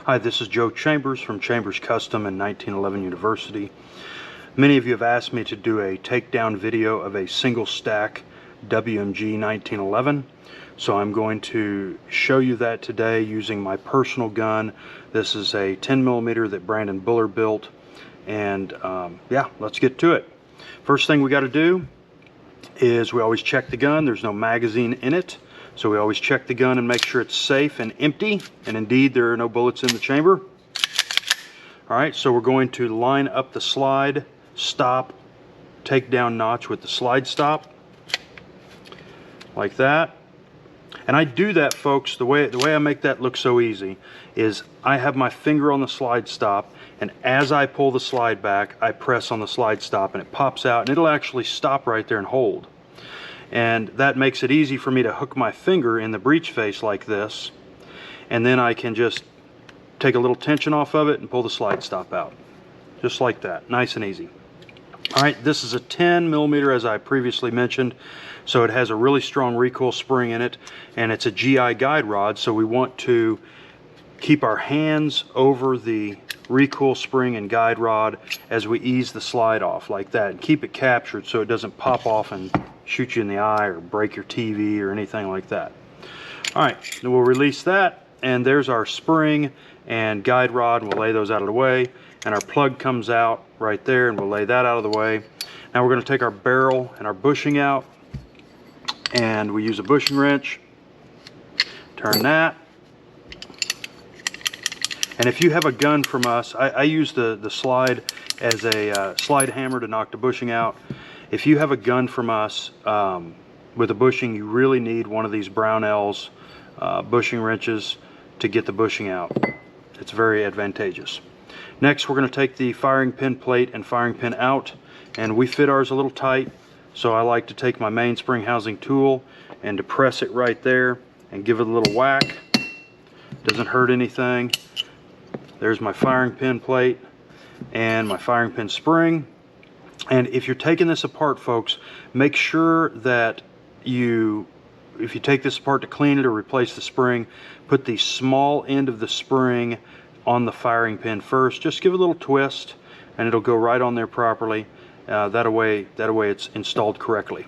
Hi, this is Joe Chambers from Chambers Custom in 1911 University. Many of you have asked me to do a takedown video of a single stack WMG 1911. So I'm going to show you that today using my personal gun. This is a 10mm that Brandon Buller built. And yeah, let's get to it. First thing we got to do is we always check the gun. There's no magazine in it. So we always check the gun and make sure it's safe and empty. And indeed, there are no bullets in the chamber. All right, so we're going to line up the slide stop takedown notch with the slide stop, like that. And I do that, folks, the way I make that look so easy is I have my finger on the slide stop, and as I pull the slide back, I press on the slide stop and it pops out, and it'll actually stop right there and hold. And that makes it easy for me to hook my finger in the breech face like this, and then I can just take a little tension off of it and pull the slide stop out. Just like that, nice and easy. All right, this is a 10mm as I previously mentioned, so it has a really strong recoil spring in it, and it's a GI guide rod, so we want to keep our hands over the recoil spring and guide rod as we ease the slide off like that, and keep it captured so it doesn't pop off and shoot you in the eye or break your TV or anything like that. All right, then we'll release that, and there's our spring and guide rod, and we'll lay those out of the way, and our plug comes out right there, and we'll lay that out of the way. Now we're going to take our barrel and our bushing out, and we use a bushing wrench, turn that. And if you have a gun from us, I use the slide as a slide hammer to knock the bushing out. If you have a gun from us with a bushing, you really need one of these Brownells bushing wrenches to get the bushing out. It's very advantageous. Next, we're going to take the firing pin plate and firing pin out, and we fit ours a little tight, so I like to take my mainspring housing tool and depress it right there and give it a little whack. Doesn't hurt anything. There's my firing pin plate and my firing pin spring. And if you're taking this apart, folks, make sure that if you take this apart to clean it or replace the spring, put the small end of the spring on the firing pin first. Just give it a little twist and it'll go right on there properly. That way it's installed correctly.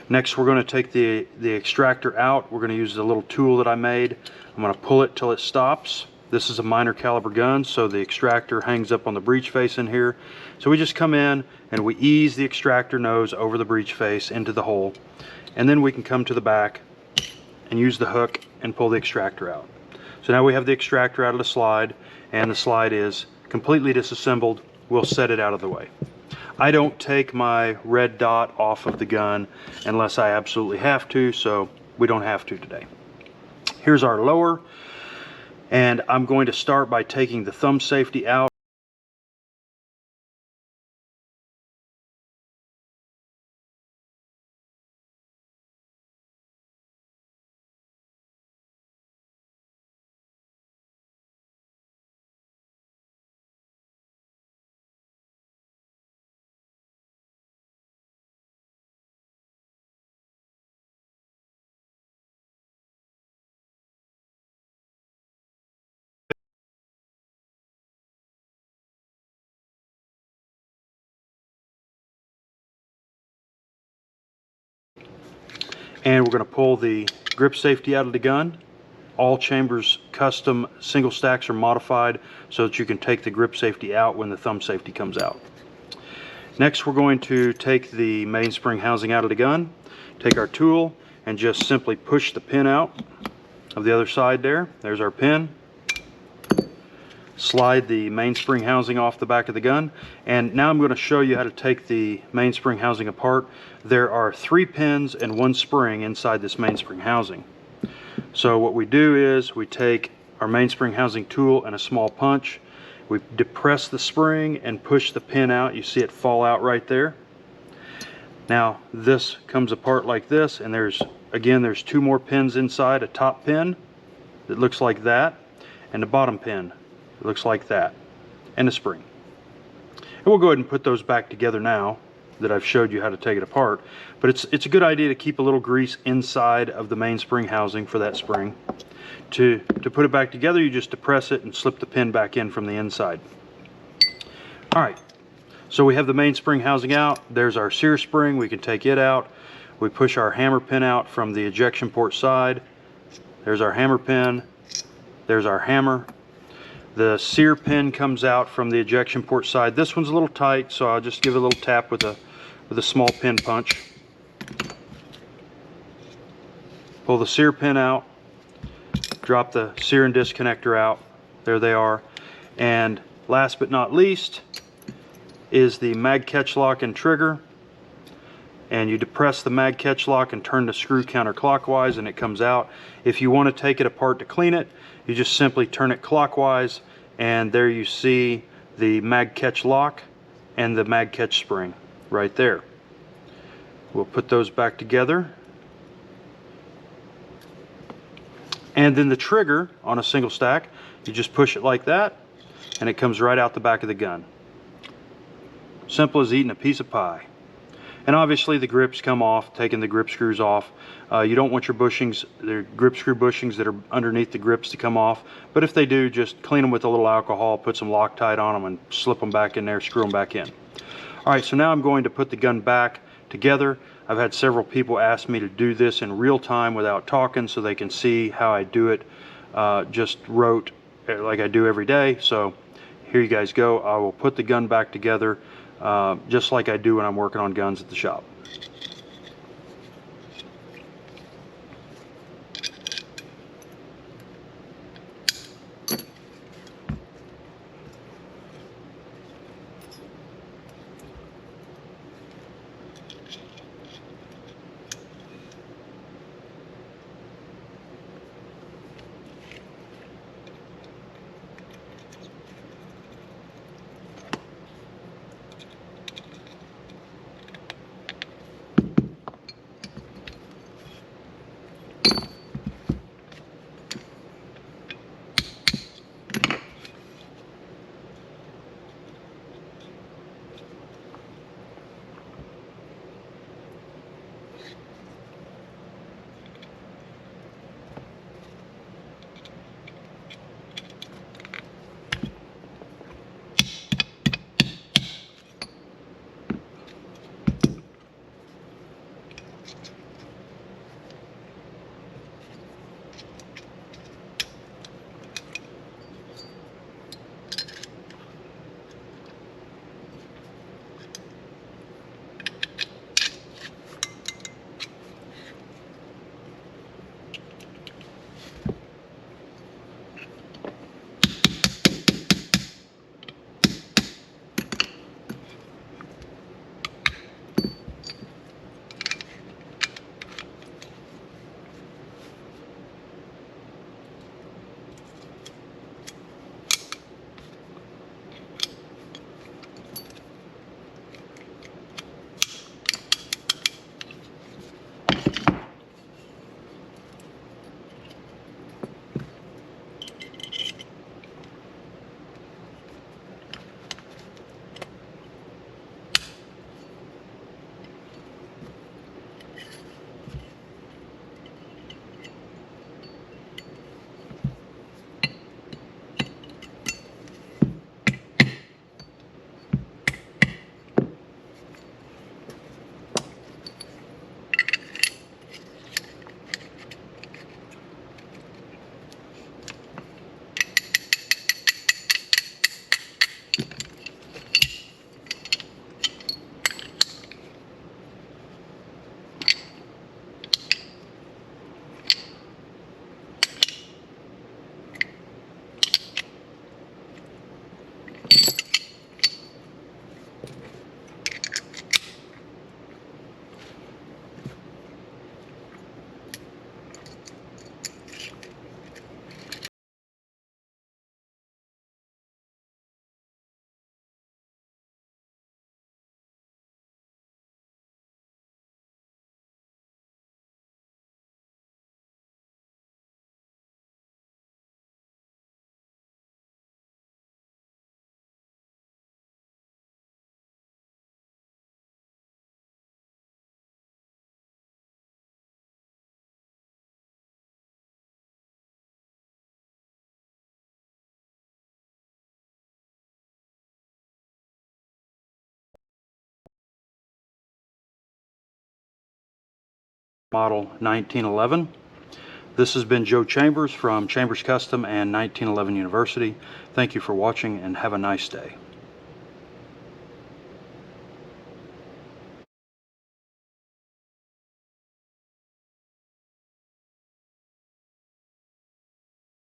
Next, we're going to take the extractor out. We're going to use the little tool that I made. I'm going to pull it till it stops. This is a minor caliber gun, so the extractor hangs up on the breech face in here. So we just come in and we ease the extractor nose over the breech face into the hole, and then we can come to the back and use the hook and pull the extractor out. So now we have the extractor out of the slide, and the slide is completely disassembled. We'll set it out of the way. I don't take my red dot off of the gun unless I absolutely have to, so we don't have to today. Here's our lower. And I'm going to start by taking the thumb safety out. And we're going to pull the grip safety out of the gun. All Chambers custom single stacks are modified so that you can take the grip safety out when the thumb safety comes out. Next, we're going to take the mainspring housing out of the gun, take our tool, and just simply push the pin out of the other side there. There's our pin. Slide the mainspring housing off the back of the gun, and now I'm going to show you how to take the mainspring housing apart. There are 3 pins and 1 spring inside this mainspring housing. So what we do is we take our mainspring housing tool and a small punch. We depress the spring and push the pin out. You see it fall out right there. Now this comes apart like this, and there's 2 more pins inside, a top pin that looks like that, and a bottom pin. It looks like that, and a spring. And we'll go ahead and put those back together now. that I've showed you how to take it apart. But it's a good idea to keep a little grease inside of the main spring housing for that spring. To put it back together, you just depress it and slip the pin back in from the inside. Alright, so we have the main spring housing out. There's our sear spring. We can take it out. We push our hammer pin out from the ejection port side. There's our hammer pin. There's our hammer. The sear pin comes out from the ejection port side. This one's a little tight, so I'll just give it a little tap with a small pin punch. Pull the sear pin out. Drop the sear and disconnector out. There they are. And last but not least is the mag catch lock and trigger. And you depress the mag catch lock and turn the screw counterclockwise and it comes out. If you want to take it apart to clean it, you just simply turn it clockwise and there you see the mag catch lock and the mag catch spring right there. We'll put those back together. And then the trigger on a single stack, you just push it like that and it comes right out the back of the gun. Simple as eating a piece of pie. And obviously the grips come off, taking the grip screws off. You don't want your bushings, the grip screw bushings that are underneath the grips to come off. But if they do, just clean them with a little alcohol, put some Loctite on them and slip them back in there, screw them back in. Alright, so now I'm going to put the gun back together. I've had several people ask me to do this in real time without talking so they can see how I do it. Just wrote like I do every day. So here you guys go. I will put the gun back together just like I do when I'm working on guns at the shop. model 1911. This has been Joe Chambers from Chambers Custom and 1911 University. Thank you for watching and have a nice day.